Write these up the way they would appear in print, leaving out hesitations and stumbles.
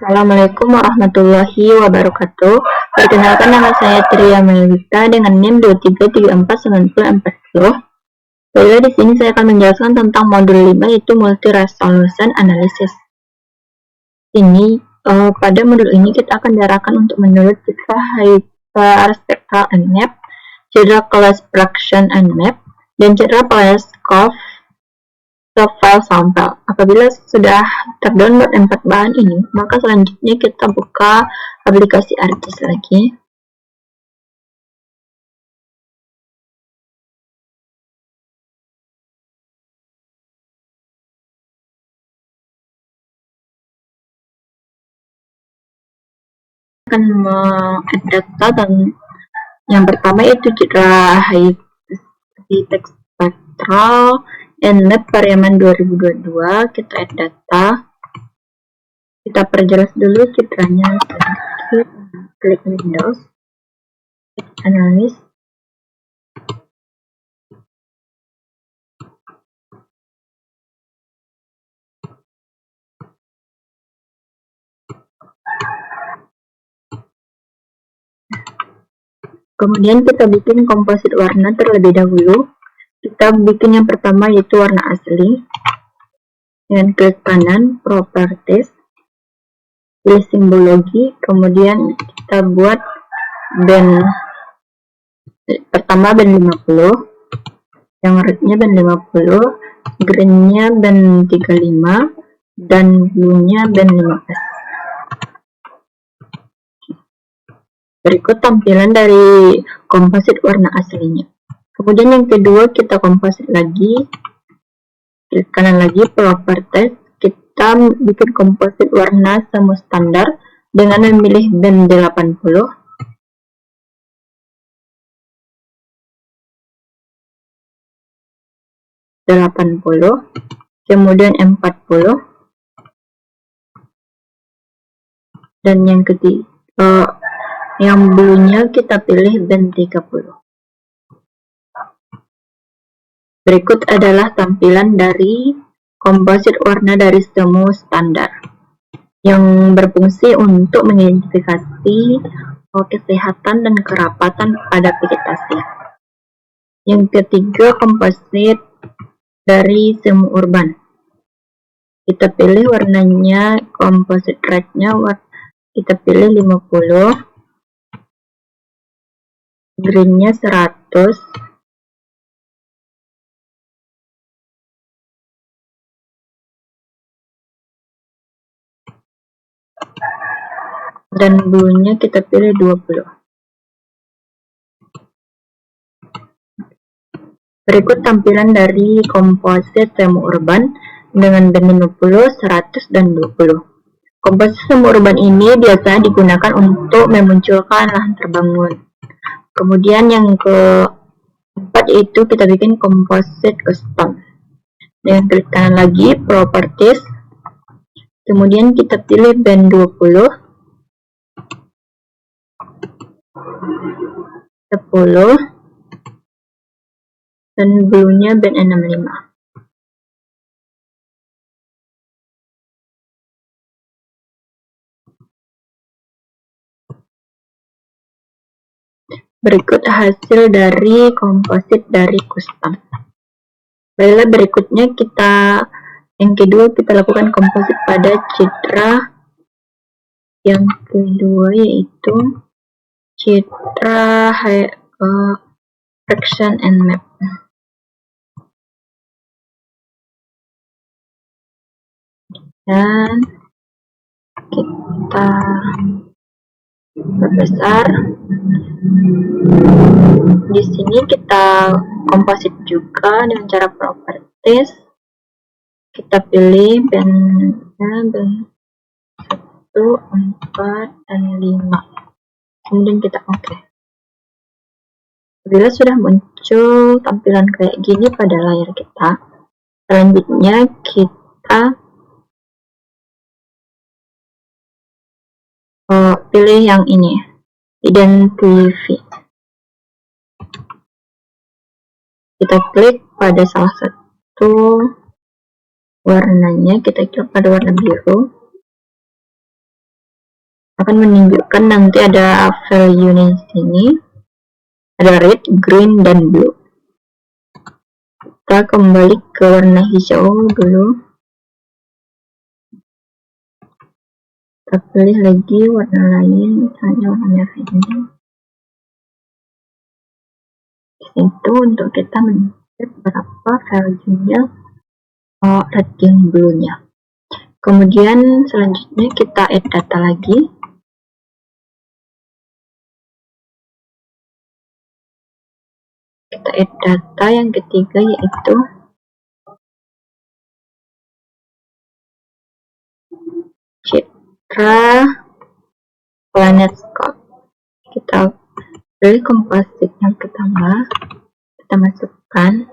Assalamualaikum warahmatullahi wabarakatuh. Perkenalkan, nama saya Tria Melita dengan NIM 23349040. Baiklah, di sini saya akan menjelaskan tentang modul 5 yaitu Multi Resolution Analysis. Pada modul ini kita akan diarahkan untuk menulis citra hyperspectral and map, citra class fraction and map, dan citra class curve file sampel. Apabila sudah terdownload 4 bahan ini, maka selanjutnya kita buka aplikasi ArcGIS lagi. Akan meng-add data, dan yang pertama itu citra hyperspectral and map variaman 2022. Kita add data, kita perjelas dulu citranya sedikit, klik Windows, Analysis, kemudian kita bikin komposit warna terlebih dahulu. Kita bikin yang pertama yaitu warna asli, dengan klik kanan Properties, pilih simbologi, kemudian kita buat band pertama band 50, yang rednya band 50, greennya band 35, dan blue-nya band 15. Berikut tampilan dari komposit warna aslinya. Kemudian yang kedua kita komposit lagi, klik kanan lagi Properties, kita bikin komposit warna semu standar dengan memilih band 80, kemudian 40, dan yang ketiga yang blue-nya kita pilih band 30. Berikut adalah tampilan dari komposit warna dari semu standar yang berfungsi untuk mengidentifikasi kesehatan dan kerapatan pada vegetasi. Yang ketiga, komposit dari semu urban. Kita pilih warnanya, komposit red-nya kita pilih 50, green-nya 100, dan blue-nya kita pilih 20. Berikut tampilan dari komposit semu urban dengan band 50, 100, dan 20. Komposit semu urban ini biasanya digunakan untuk memunculkan lahan terbangun. Kemudian yang keempat yaitu kita bikin komposit custom. Dengan klik kanan lagi Properties, kemudian kita pilih band 20, 10, dan blue-nya band 65. Berikut hasil dari komposit dari custom. Baiklah, berikutnya yang kedua kita lakukan komposit pada citra yang kedua yaitu citra fraction and map. Dan kita perbesar. Di sini kita komposit juga dengan cara Properties. Kita pilih band 1, 4, dan 5. Kemudian kita oke. Bila sudah muncul tampilan kayak gini pada layar kita, selanjutnya kita pilih yang ini, Identify. Kita klik pada salah satu warnanya, kita klik pada warna biru, akan menunjukkan nanti ada value di sini, ada red, green, dan blue. Kita kembali ke warna hijau dulu. Kita pilih lagi warna lain, misalnya warna merah ini. Itu untuk kita mencari berapa value-nya red and blue-nya. Kemudian selanjutnya kita add data lagi. Kita add data yang ketiga, yaitu Citra PlanetScope. Kita pilih composite yang pertama, kita masukkan.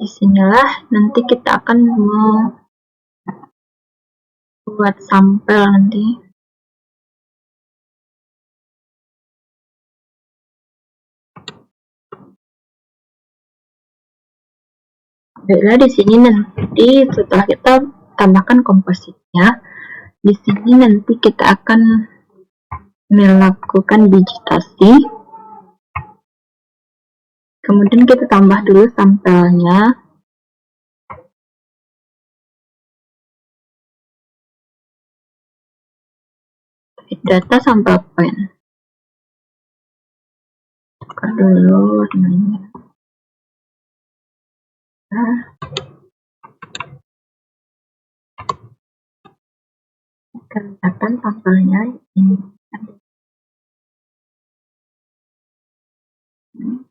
Disinilah nanti kita akan buat sampel nanti. Baiklah, di sini nanti setelah kita tambahkan kompositnya, di sini nanti kita akan melakukan digitasi. Kemudian kita tambah dulu sampelnya. Data sampel point. Tukar dulu warnanya. Kelihatan sampelnya ini.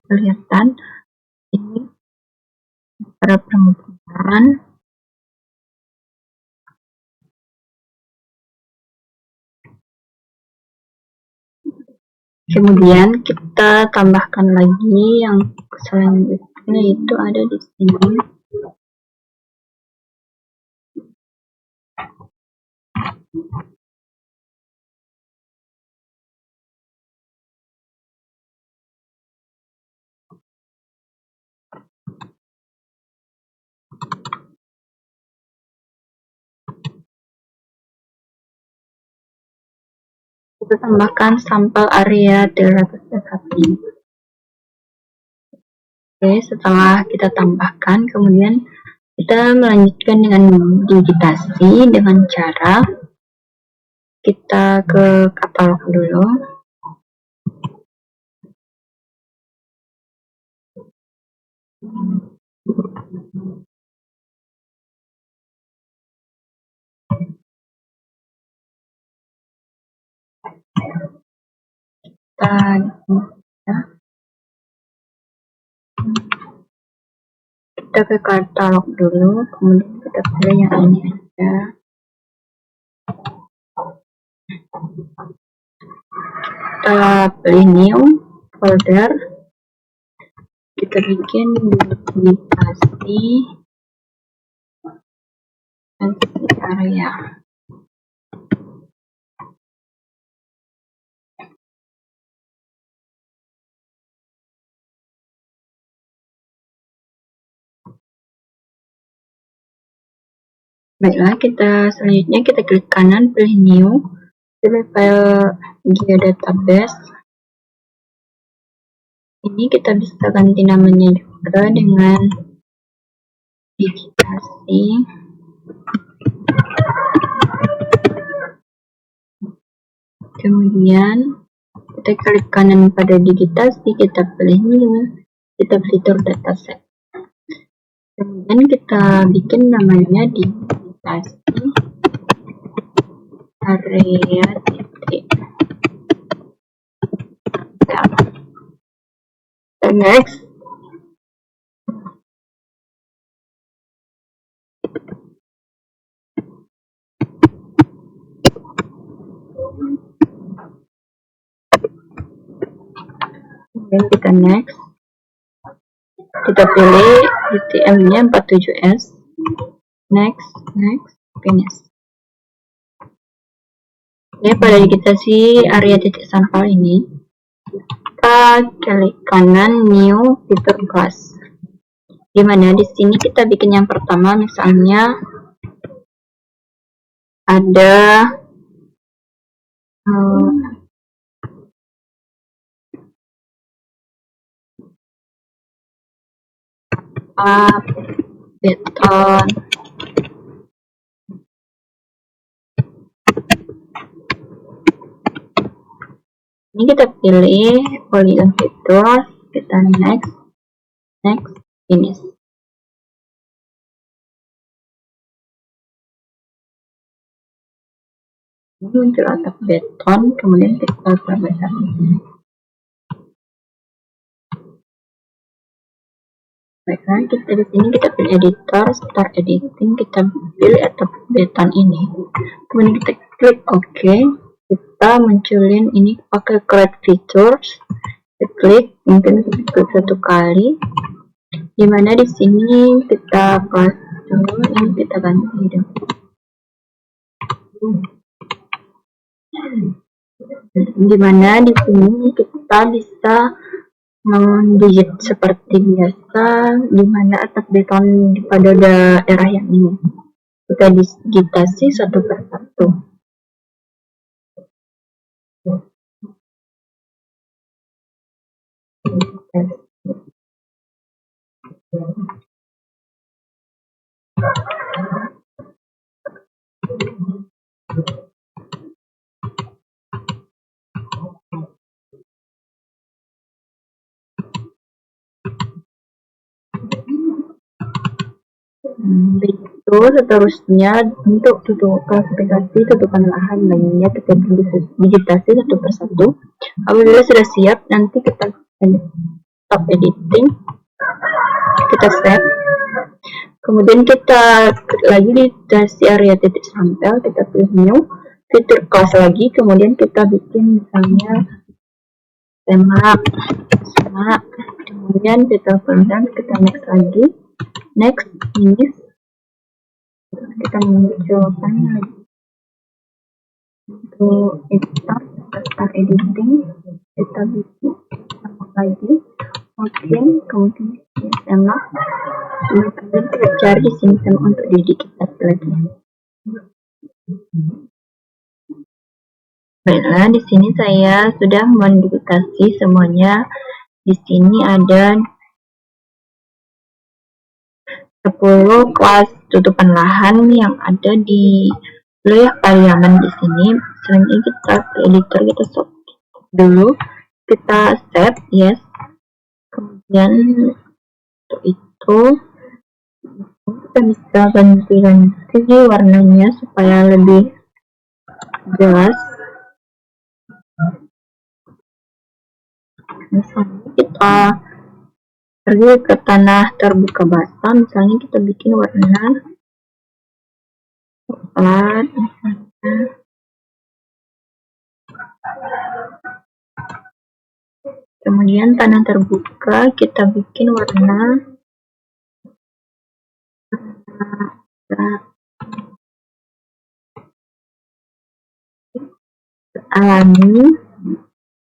Kelihatan ini para permukaan. Kemudian kita tambahkan lagi yang selanjutnya, itu ada di sini. Kita tambahkan sampel area 300 Oke, setelah kita tambahkan, kemudian kita melanjutkan dengan digitasi dengan cara kita ke katalog dulu. Kita ke katalog dulu, kemudian kita pilih yang ini aja. Kita pilih new folder, kita bikin digitasi area. Baiklah, selanjutnya kita klik kanan, pilih new, pilih file geodatabase. Ini kita bisa ganti namanya juga dengan digitasi. Kemudian kita klik kanan pada digitasi, kita pilih new, kita fitur dataset. Kemudian kita bikin namanya digitasi area titik. Dan next. Kemudian kita next. Kita pilih UTM-nya 47S. Next, finish. Oke, pada digitasi area titik sampel ini, kita klik kanan new fitur class. Dimana di sini kita bikin yang pertama, misalnya ada beton. Ini kita pilih polygon features, kita next, finish. Ini muncul atap beton, kemudian kita perbesar di sini. Baiklah, kita di sini kita pilih editor, start editing, kita pilih atap beton ini. Kemudian kita klik OK. Kita munculin ini pakai create features. Kita klik, mungkin kita klik satu kali. Dimana di sini kita pas dulu, ini kita ganti dulu. Dimana di sini kita bisa mendigit seperti biasa, dimana atap beton pada daerah yang ini kita digitasi satu persatu. Begitu seterusnya untuk klasifikasi tutupan lahan lainnya kita digitasi satu persatu. Apabila sudah siap, nanti kita stop editing, kita save. Kemudian kita klik lagi di dasi area titik sampel, kita pilih new, fitur kelas lagi, kemudian kita bikin misalnya semak, kemudian kita pelan, kita next lagi, next, finish, kita munculkan lagi untuk editor, kita start editing, kita bikin sama lagi, oke, kemudian semak, kemudian kita cari di sini semak untuk didikit lagi. Baiklah, di sini saya sudah modifikasi semuanya. Di sini ada 10 kelas tutupan lahan yang ada di wilayah Pariaman di sini. Selanjutnya kita ke editor, kita stop dulu, kita save, yes. Kemudian untuk itu kita bisa ganti warnanya supaya lebih jelas. Misalnya kita pergi ke tanah terbuka basah, misalnya kita bikin warna coklat, misalnya. Kemudian tanah terbuka kita bikin warna alami,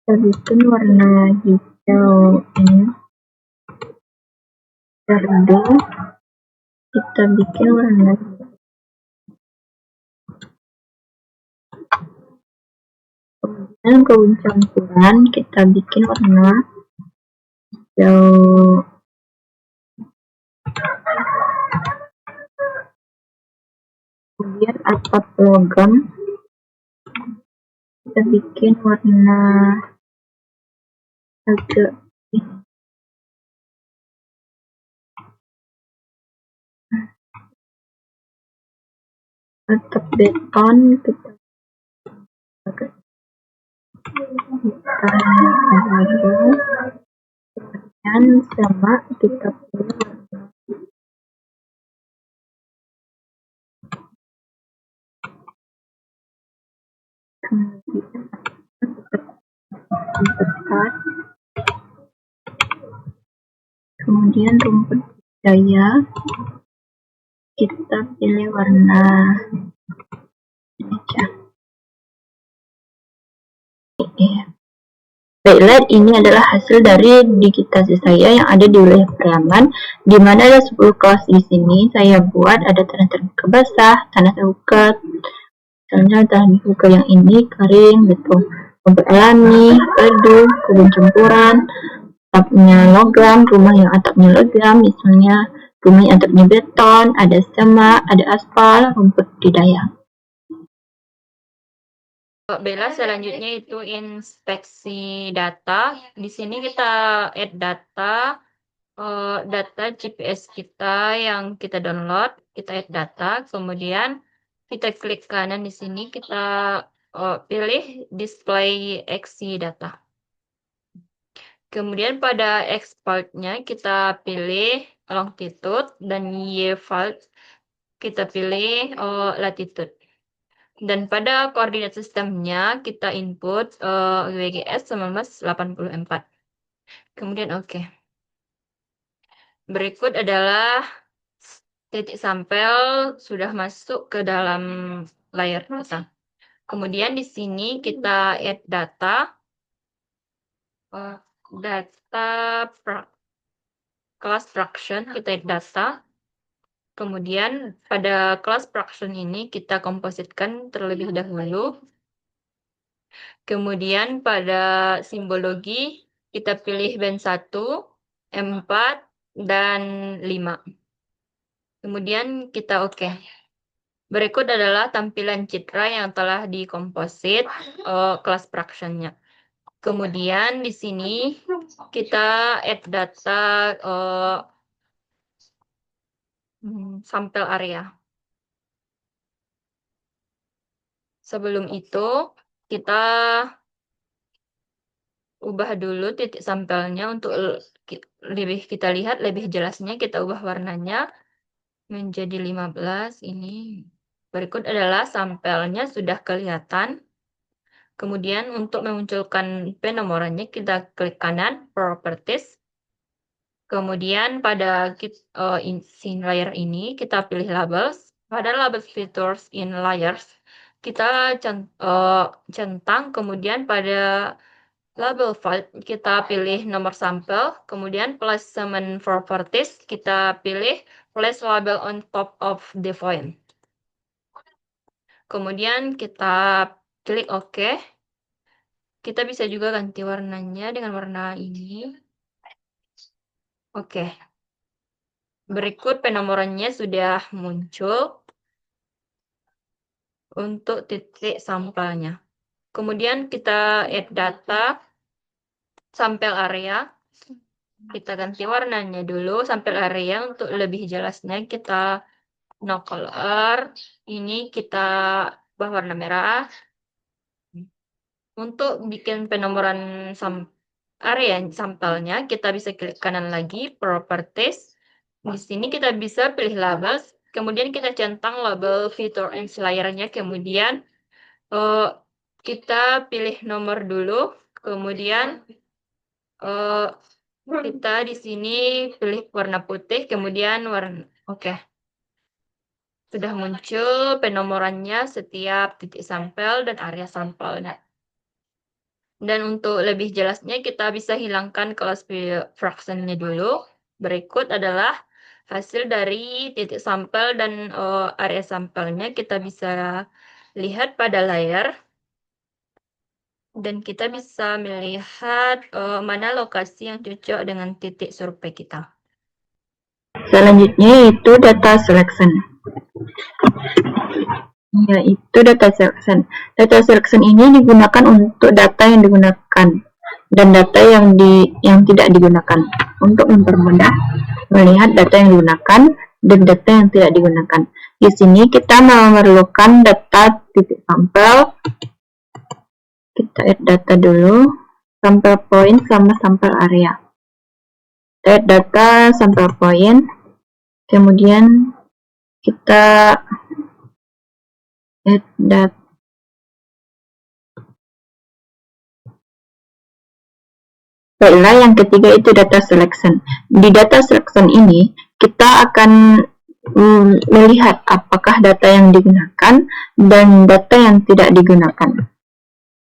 kita bikin warna hijau ini serdu, kita bikin warna kemudian gaun campuran kita bikin warna hijau kemudian atap logam kita bikin warna agak atap beton kita agak kemudian sama kita pilih warna kemudian rumput budaya kita pilih warna aja. Baiklah, ini adalah hasil dari digitasi saya yang ada di wilayah Priaman, di mana ada 10 kelas di sini. Saya buat ada tanah terbuka basah, tanah terbuka, tanah terbuka yang ini kering, betul. Rumput alami, padu, kebun campuran, atapnya logam, rumah yang atapnya logam, misalnya rumah yang atapnya beton, ada semak, ada aspal, rumput budidaya. Bella, selanjutnya itu inspeksi data. Di sini kita add data, data GPS kita yang kita download, kita add data, kemudian kita klik kanan di sini, kita pilih display XC data. Kemudian pada exportnya kita pilih longitude dan Y-file kita pilih latitude. Dan pada koordinat sistemnya kita input WGS 1984. Kemudian oke. Berikut adalah titik sampel sudah masuk ke dalam layar data. Kemudian di sini kita add data, class fraction, kita add data. Kemudian pada class fraction ini kita kompositkan terlebih dahulu. Kemudian pada simbologi kita pilih band 1, 4, dan 5. Kemudian kita oke. Berikut adalah tampilan citra yang telah dikomposit class fraction-nya. Kemudian di sini kita add data sampel area. Sebelum itu kita ubah dulu titik sampelnya untuk kita lihat lebih jelasnya, kita ubah warnanya menjadi 15 ini. Berikut adalah sampelnya sudah kelihatan. Kemudian untuk memunculkan penomorannya kita klik kanan properties. Kemudian pada scene layer ini kita pilih labels. Pada label features in layers kita centang, kemudian pada label file kita pilih nomor sampel, kemudian placement properties kita pilih place label on top of the font. Kemudian kita klik OK. Kita bisa juga ganti warnanya dengan warna ini. Oke. Berikut penomorannya sudah muncul untuk titik sampelnya. Kemudian kita add data sampel area. Kita ganti warnanya dulu sampel area, untuk lebih jelasnya kita no color. Ini kita ubah warna merah. Untuk bikin penomoran area sampelnya kita bisa klik kanan lagi properties. Di sini kita bisa pilih labels, kemudian kita centang label feature and layernya, kemudian kita pilih nomor dulu, kemudian kita di sini pilih warna putih, kemudian warna oke. Sudah muncul penomorannya setiap titik sampel dan area sampelnya. Dan untuk lebih jelasnya kita bisa hilangkan class fraction-nya dulu. Berikut adalah hasil dari titik sampel dan area sampelnya. Kita bisa lihat pada layar. Dan kita bisa melihat mana lokasi yang cocok dengan titik survei kita. Selanjutnya yaitu data selection. Yaitu data selection. Data selection ini digunakan untuk data yang digunakan dan data yang tidak digunakan, untuk mempermudah melihat data yang digunakan dan data yang tidak digunakan. Di sini kita memerlukan data titik sampel. Kita add data dulu, sampel point sama sampel area. Kita add data sampel point, kemudian kita add data. Baiklah, yang ketiga itu data selection. Di data selection ini kita akan melihat apakah data yang digunakan dan data yang tidak digunakan,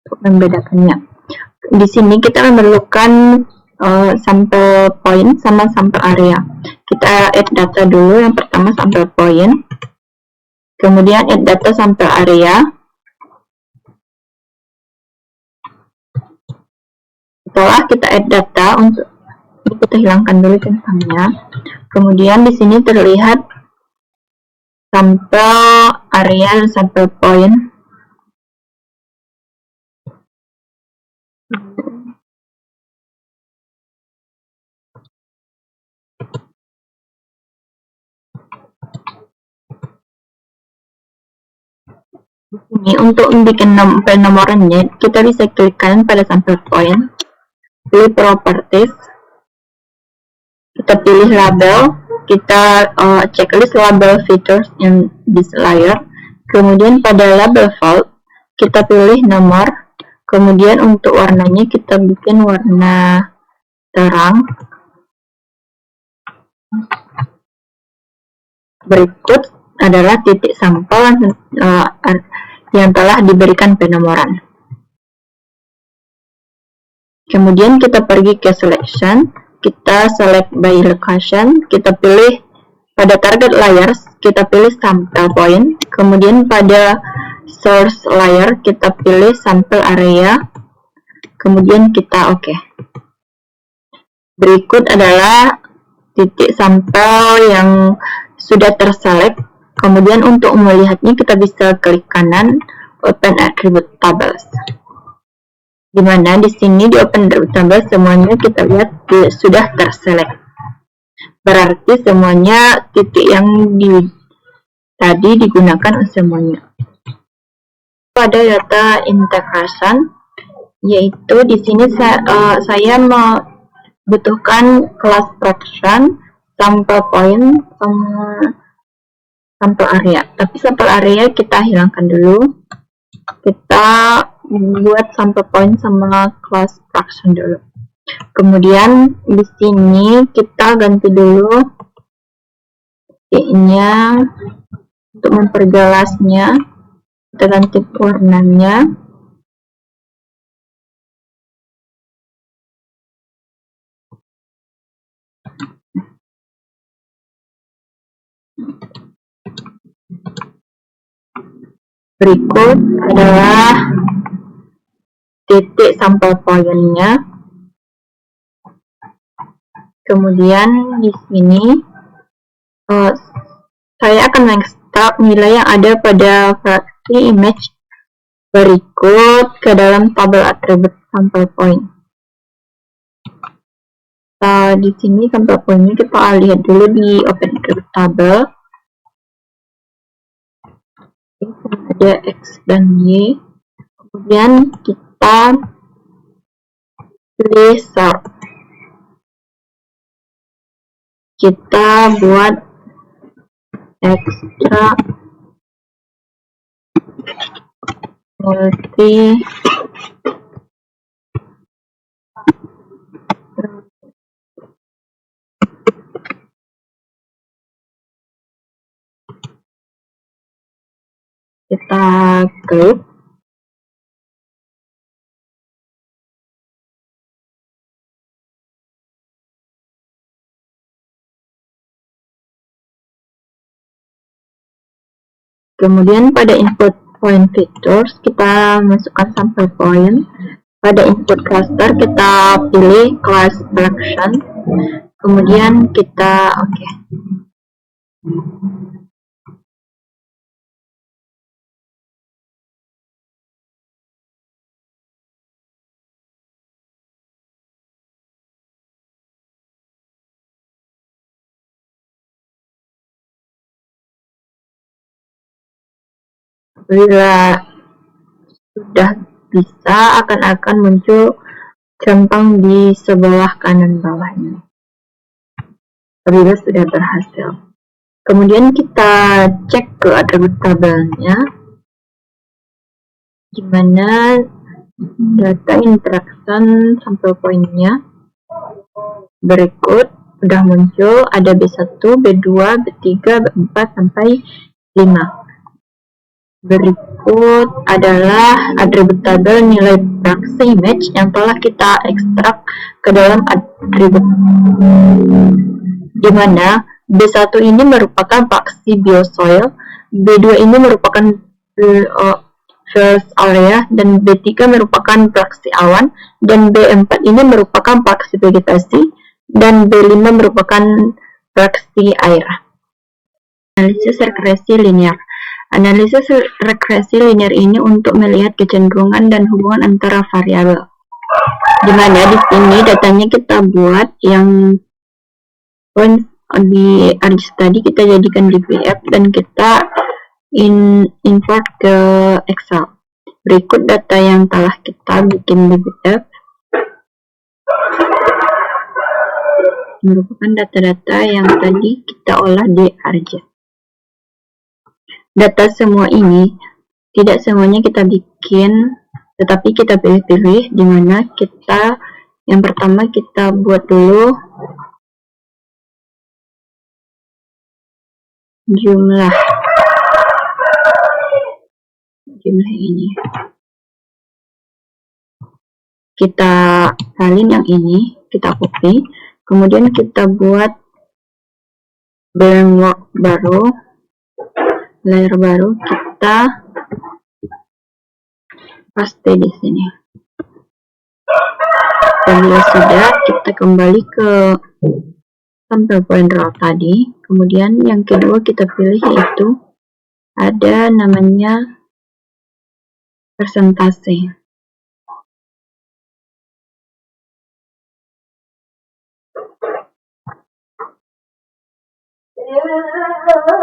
untuk membedakannya. di sini kita memerlukan sampel point sama sampel area. Kita add data dulu, yang pertama sampel point, kemudian add data sampel area. Setelah kita add data, untuk kita hilangkan dulu centangnya. Kemudian di sini terlihat sampel area dan sampel point. Ini untuk bikin penomorannya, kita bisa klik kanan pada sampel point, pilih properties, kita pilih label, kita checklist label features in this layer, kemudian pada label vault kita pilih nomor, kemudian untuk warnanya kita bikin warna terang. Berikut adalah titik sampel yang telah diberikan penomoran. Kemudian kita pergi ke selection, kita select by location, kita pilih pada target layers, kita pilih sampel point, kemudian pada source layer kita pilih sampel area, kemudian kita OK. Berikut adalah titik sampel yang sudah terselect. Kemudian untuk melihatnya kita bisa klik kanan Open Attribute Tables. Dimana di sini di Open Attribute Tables semuanya kita lihat sudah terselect. Berarti semuanya titik yang tadi digunakan semuanya. Pada data integration, yaitu di sini saya membutuhkan class fraction, sampel point, sama sampel area. Tapi sampel area kita hilangkan dulu. Kita buat sampel point sama class fraction dulu. Kemudian di sini kita ganti dulu titiknya untuk memperjelasnya. Kita ganti warnanya. Berikut adalah titik sampel poinnya. Kemudian di sini saya akan mengekstrak nilai yang ada pada fraksi image berikut ke dalam tabel atribut sampel point. Di sini sampel pointnya kita lihat dulu di Open Attribute Table. Ada X dan Y, kemudian kita pilih sort, kita buat extra multi kita klik. Kemudian pada input point features kita masukkan sampel point. Pada input cluster kita pilih class fraction. Kemudian kita OK. Bila sudah bisa, akan muncul centang di sebelah kanan bawahnya. Bila sudah berhasil. Kemudian kita cek ke atribut tabelnya. Gimana data interaction sampel pointnya. Berikut sudah muncul ada B1, B2, B3, B4 sampai 5. Berikut adalah atribut tabel nilai praksi image yang telah kita ekstrak ke dalam atribut, di mana B1 ini merupakan praksi biosoil, B2 ini merupakan field area, dan B3 merupakan praksi awan, dan B4 ini merupakan praksi vegetasi, dan B5 merupakan praksi air. Analisis regresi linear. Analisis regresi linear ini untuk melihat kecenderungan dan hubungan antara variabel. Di mana di sini datanya kita buat yang points di ArcGIS tadi kita jadikan DVF dan kita import ke Excel. Berikut data yang telah kita bikin DVF. Merupakan data-data yang tadi kita olah di ArcGIS. Data semua ini tidak semuanya kita bikin, tetapi kita pilih-pilih, di mana kita yang pertama kita buat dulu jumlah ini. Kita salin yang ini, kita copy, kemudian kita buat blank baru, layer baru, kita paste di sini. Bila sudah, kita kembali ke sampel point raw tadi. Kemudian yang kedua kita pilih yaitu ada namanya persentase.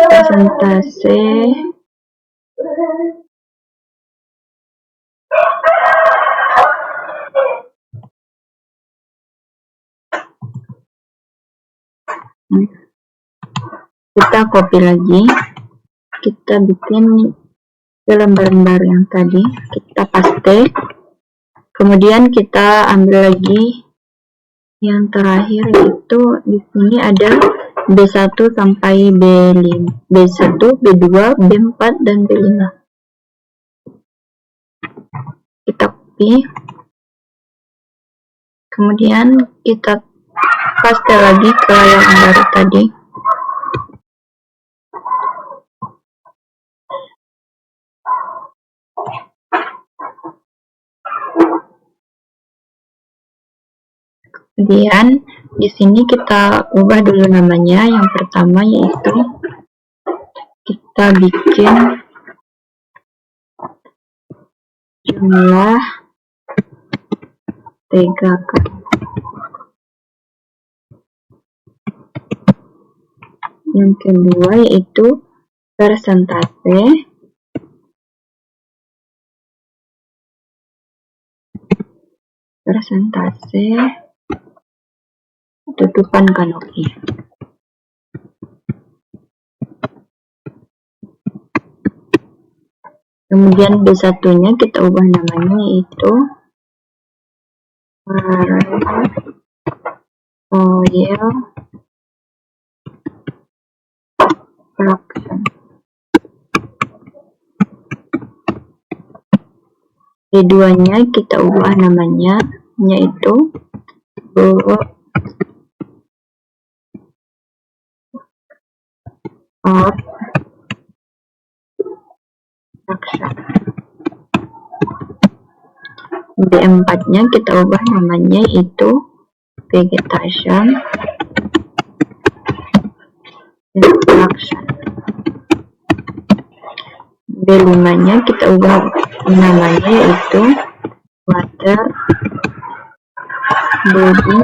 Persentase kita copy lagi, kita bikin ke lembaran baru yang tadi, kita paste, kemudian kita ambil lagi yang terakhir, yaitu di sini ada B1 sampai B5, B1, B2, B4 dan B5. Kita copy, kemudian kita paste lagi ke yang baru tadi. Kemudian di sini kita ubah dulu namanya. Yang pertama yaitu kita bikin jumlah TGK. Yang kedua yaitu persentase. Tutupan kanopi. Kemudian B1-nya kita ubah namanya yaitu oil production. B2-nya kita ubah namanya yaitu of production. B4-nya kita ubah namanya itu vegetation production. B5-nya kita ubah namanya itu water body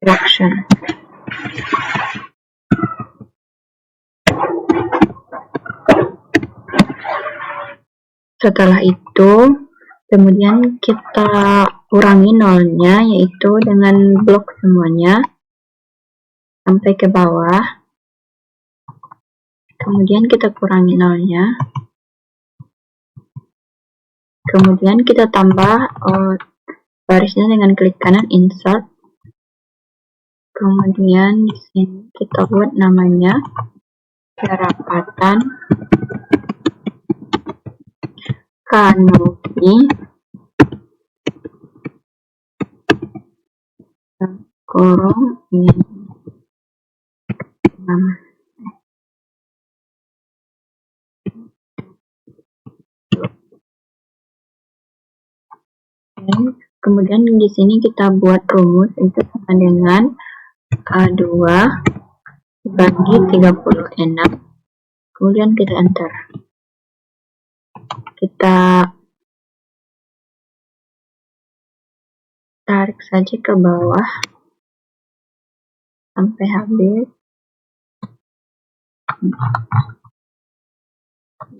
production. Setelah itu kemudian kita kurangi nolnya, yaitu dengan blok semuanya sampai ke bawah. Kemudian kita kurangi nolnya, kemudian kita tambah barisnya dengan klik kanan insert, Kemudian di sini kita buat namanya kerapatan kanopi kurung ini. Kemudian di sini kita buat rumus itu sama dengan A2 bagi 36. Kemudian kita enter. Kita tarik saja ke bawah sampai habis.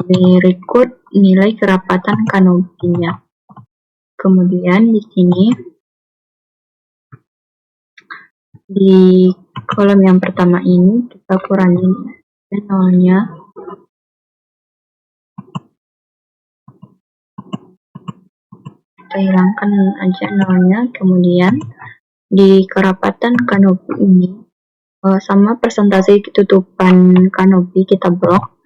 Berikut nilai kerapatan kanopinya. Kemudian di sini di kolom yang pertama ini kita kurangi nolnya. Kita hilangkan aja nolnya. Kemudian di kerapatan kanopi ini sama persentase tutupan kanopi kita blok.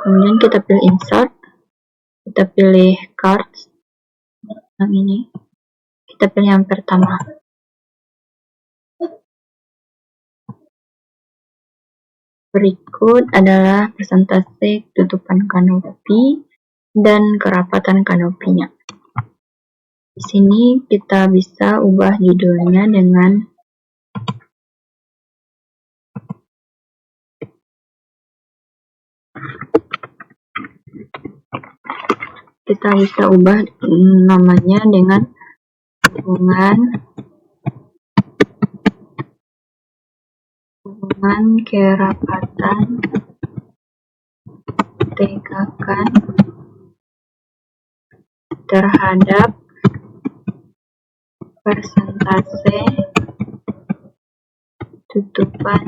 Kemudian kita pilih insert, kita pilih cards yang ini, kita pilih yang pertama. Berikut adalah persentase tutupan kanopi dan kerapatan kanopinya. Di sini kita bisa ubah judulnya dengan namanya dengan hubungan kerapatan tegakan terhadap persentase tutupan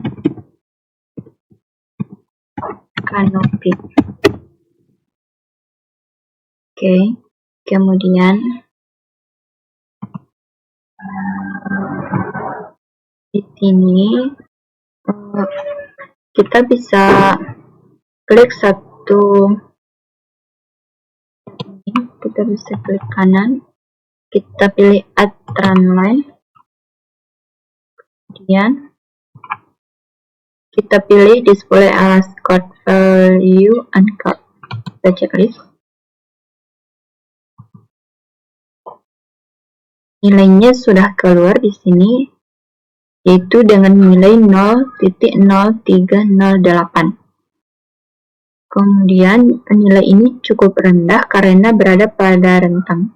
kanopi. Oke, kemudian di sini kita bisa klik kita bisa klik kanan, kita pilih add trend line, kemudian kita pilih display as code value and code. Kita checklist. Nilainya sudah keluar di sini, yaitu dengan nilai 0.0308. Kemudian nilai ini cukup rendah karena berada pada rentang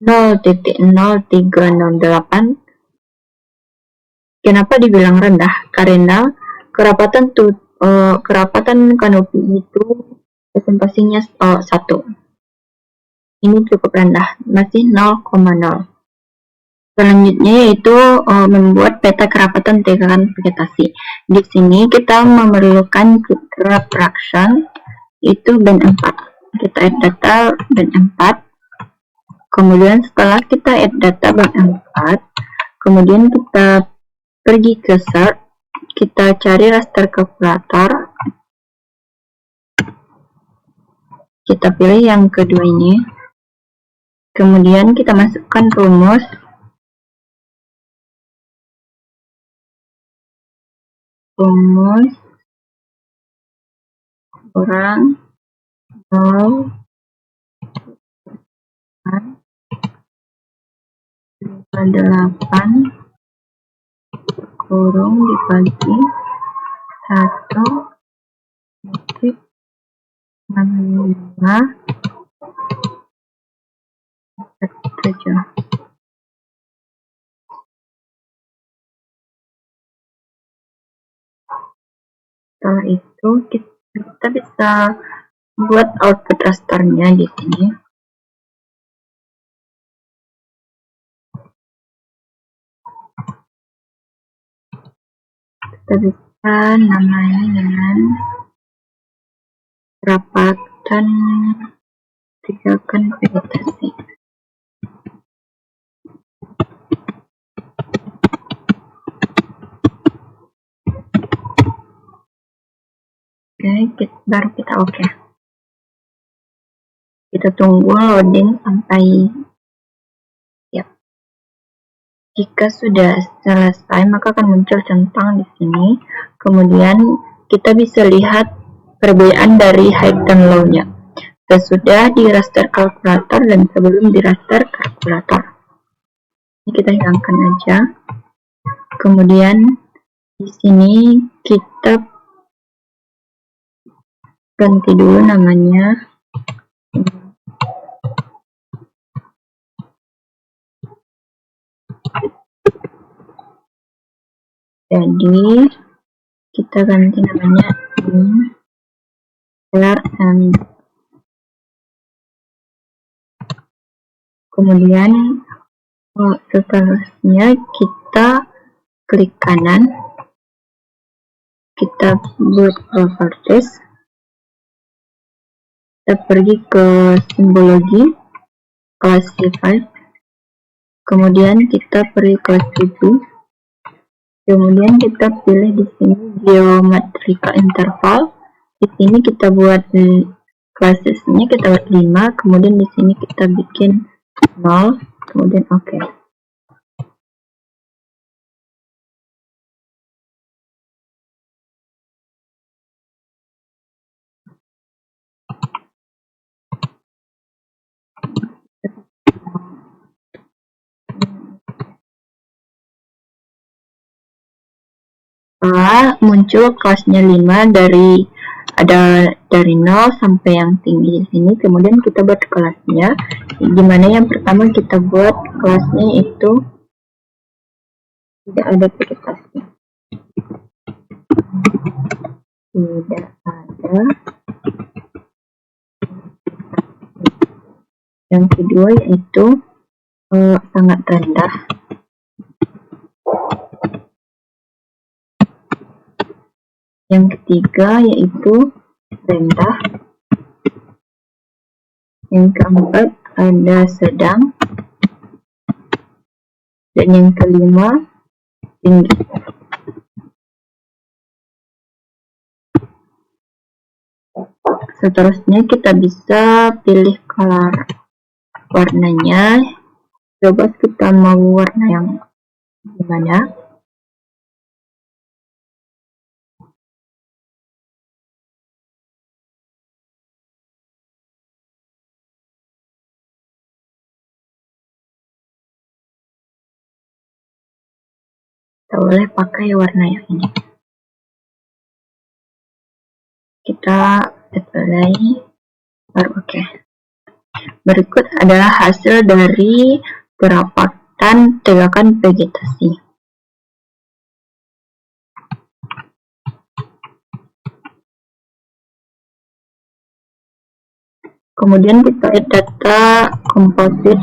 0.0308. Kenapa dibilang rendah? Karena kerapatan kanopi itu presentasinya 1. Ini cukup rendah, masih 0,0. Selanjutnya yaitu membuat peta kerapatan tegakan vegetasi. Di sini kita memerlukan graph fraction, itu band 4. Kita add data band 4. Kemudian setelah kita add data band 4, kemudian kita pergi ke search, kita cari raster calculator. Kita pilih yang kedua ini. Kemudian kita masukkan rumus kurang 8 kurung dibagi 1.65. Setelah itu kita bisa buat output rasternya di sini. Kita bisa namanya dengan kerapatan Tinggalkan vegetasi. Oke, baru kita oke. Kita tunggu loading sampai siap. Jika sudah selesai, maka akan muncul centang di sini. Kemudian kita bisa lihat perbedaan dari high dan low-nya. Sesudah di raster kalkulator dan sebelum di raster kalkulator. Ini kita hilangkan aja. Kemudian di sini kita ganti dulu namanya. Jadi kita ganti namanya and kemudian seterusnya kita klik kanan, kita buat properties, kita pergi ke simbologi, classify, kemudian kita pergi ke situ, kemudian kita pilih di sini geometrical interval. Di sini kita buat classesnya, kita buat 5, kemudian di sini kita bikin 0, kemudian oke. Setelah muncul kelasnya 5 dari 0 sampai yang tinggi di sini, kemudian kita buat kelasnya. Gimana yang pertama kita buat kelasnya itu tidak ada vegetasi. Tidak ada. Yang kedua yaitu sangat rendah. Yang ketiga yaitu rendah. Yang keempat ada sedang. Dan yang kelima tinggi. Seterusnya kita bisa pilih color warnanya. Coba kita mau warna yang gimana? Kita boleh pakai warna yang ini. Kita apply, baru oke. Berikut adalah hasil dari perawatan tegakan vegetasi. Kemudian kita add data composite.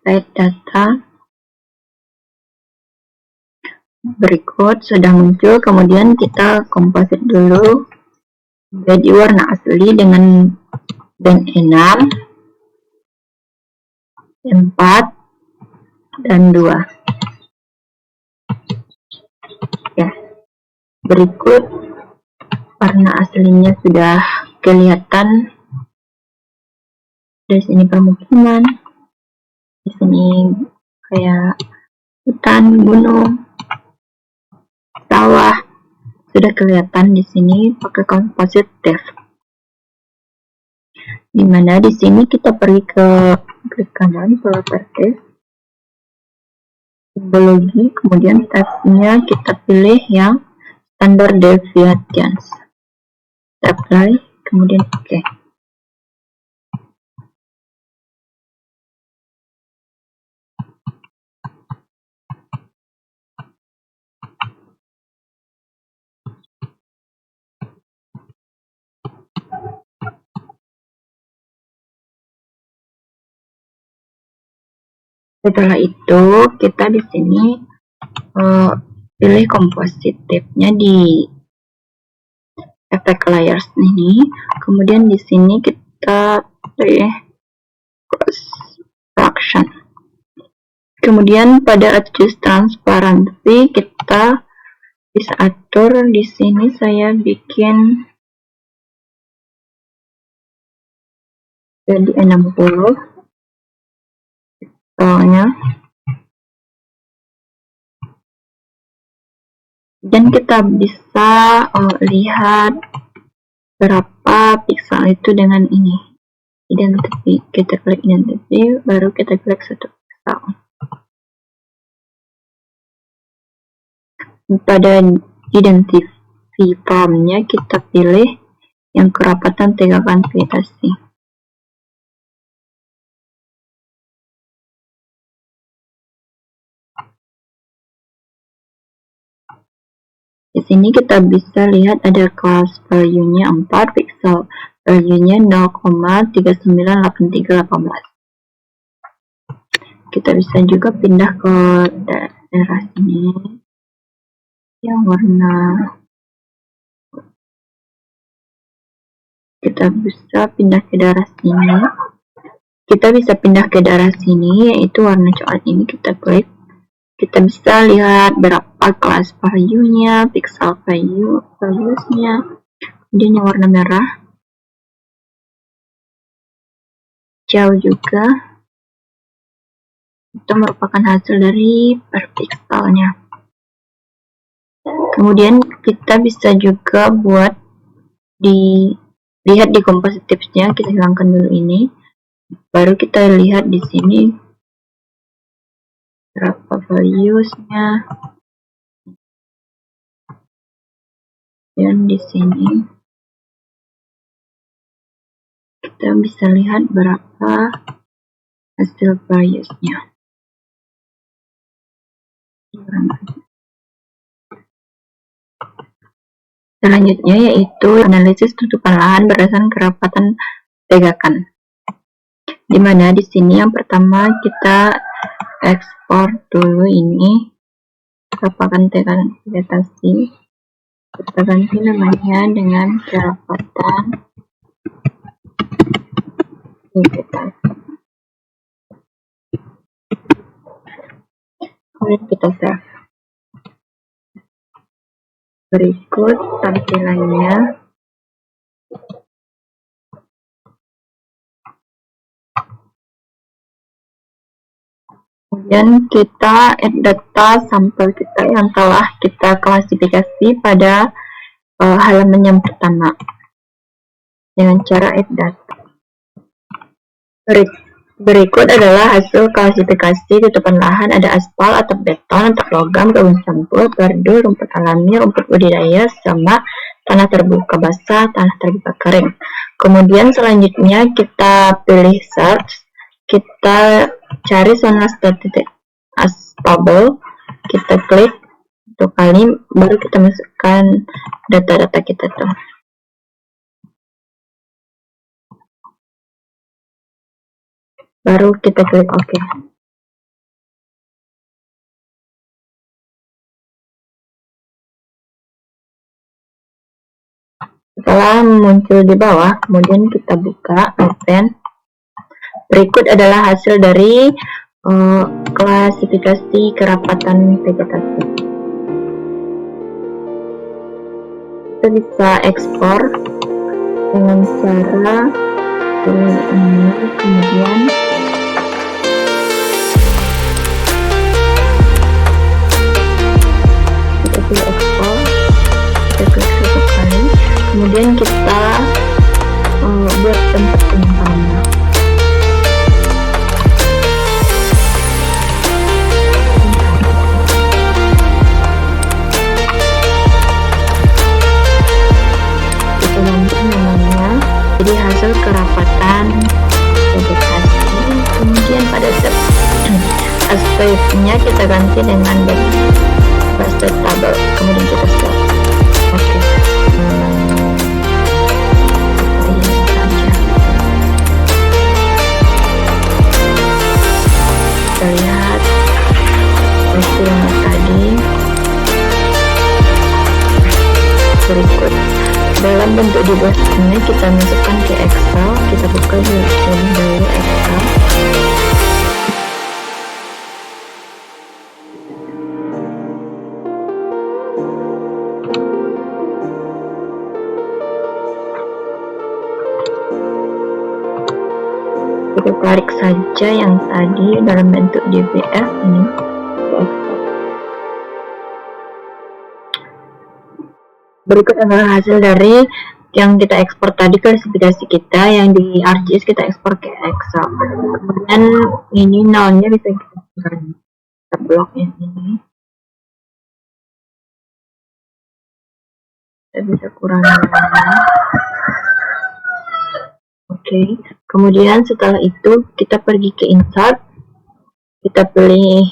Add data. Berikut sudah muncul, kemudian kita komposit dulu jadi warna asli dengan band 6, 4, dan 2. Ya, berikut warna aslinya sudah kelihatan. Di sini permukiman, di sini kayak hutan, gunung, sawah, sudah kelihatan di sini pakai composite depth. Dimana di sini kita pergi ke klik kanan properties, simbologi, kemudian tabnya kita pilih yang standard deviations. Apply, kemudian oke. Setelah itu kita di sini pilih composite tab-nya di effect layers ini. Kemudian di sini kita pilih cross fraction. Kemudian pada adjust transparency kita bisa atur. Di sini saya bikin jadi 60 pixelnya. Dan kita bisa lihat berapa pixel itu dengan ini. Identity, kita klik identity, baru kita klik 1 pixel. Pada identity formnya kita pilih yang kerapatan 3 kuantitasi. Di sini kita bisa lihat ada class value-nya 4, pixel value-nya 0,398318. Kita bisa juga pindah ke daerah sini yang warna. Kita bisa pindah ke daerah sini. Kita bisa pindah ke daerah sini, yaitu warna coklat ini. Kita klik. Kita bisa lihat berapa kelas value-nya, pixel values-nya. Kemudian yang warna merah, jauh juga. Itu merupakan hasil dari per pixelnya. Kemudian kita bisa juga buat lihat di composite tips-nya. Kita hilangkan dulu ini. Baru kita lihat di sini berapa values-nya. Dan di sini kita bisa lihat berapa hasil values-nya. Selanjutnya yaitu analisis tutupan lahan berdasarkan kerapatan tegakan. Dimana di sini yang pertama kita ekspor dulu ini kerapatan tegakan vegetasi. Kita ganti namanya dengan kerapatan vegetasi. Kemudian kita save. Berikut tampilannya. Kemudian kita add data sampel kita yang telah kita klasifikasi pada halaman yang pertama dengan cara add data. Berikut adalah hasil klasifikasi tutupan lahan. Ada aspal atau beton, atau logam, kebun sampul, perdu, rumput alami, rumput budidaya, sama tanah terbuka basah, tanah terbuka kering. Kemudian selanjutnya kita pilih search. Kita cari zona static aspable, kita klik 1 kali, baru kita masukkan data-data kita tuh. Baru kita klik OK. Setelah muncul di bawah, kemudian kita buka, open. Berikut adalah hasil dari klasifikasi kerapatan vegetasi. Kita bisa ekspor dengan cara ini, kemudian kita pilih ekspor, kita klik 1 kali, kemudian kita buat tempat penyimpanannya. Kita ganti namanya jadi hasil kerapatan vegetasi. Kemudian pada step aspeknya kita ganti dengan basket table, kemudian kita stop. Oke. Kita lihat hasilnya tadi. bentuk di bawah ini kita masukkan ke Excel. Kita buka dulu Excel. Kita tarik saja yang tadi dalam bentuk DBF ini ke Excel. Berikut adalah hasil dari yang kita ekspor tadi, klasifikasi kita yang di ArcGIS kita ekspor ke Excel. Kemudian ini nolnya bisa kita kurangi, kita blok yang ini, kita bisa kurangi. Oke, kemudian setelah itu kita pergi ke insert, kita pilih,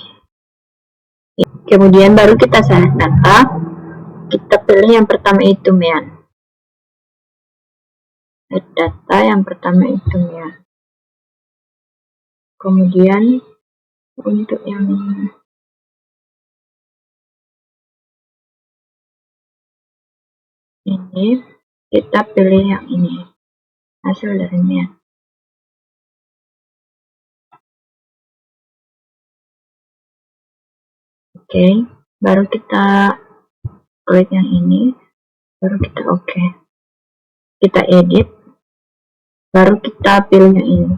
kemudian baru kita select data, kita pilih yang pertama itu MEAN. Data yang pertama itu MEAN. Kemudian untuk yang ini kita pilih yang ini, hasil dari MEAN. Oke, baru kita klik yang ini, baru kita oke. Kita edit, baru kita pilih yang ini,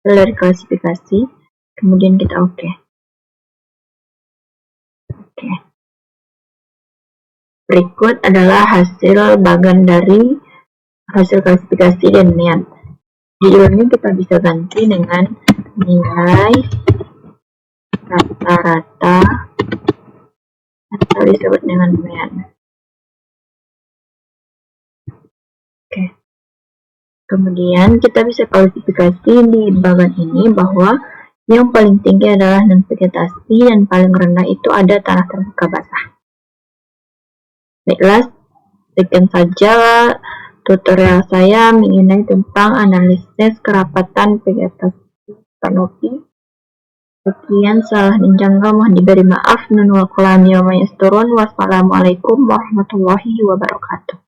dari klasifikasi, kemudian kita oke. Berikut adalah hasil bagan dari hasil klasifikasi dan MEAN. Judulnya kita bisa ganti dengan nilai rata-rata atau disebut dengan MEAN. Oke. Kemudian kita bisa klasifikasi di bagian ini bahwa yang paling tinggi adalah non-vegetasi dan paling rendah itu ada tanah terbuka basah. Baiklah, sekian saja tutorial saya mengenai tentang analisis kerapatan vegetasi kanopi. Sekian, salah dan janggal mohon diberi maaf. Wassalamualaikum warahmatullahi wabarakatuh.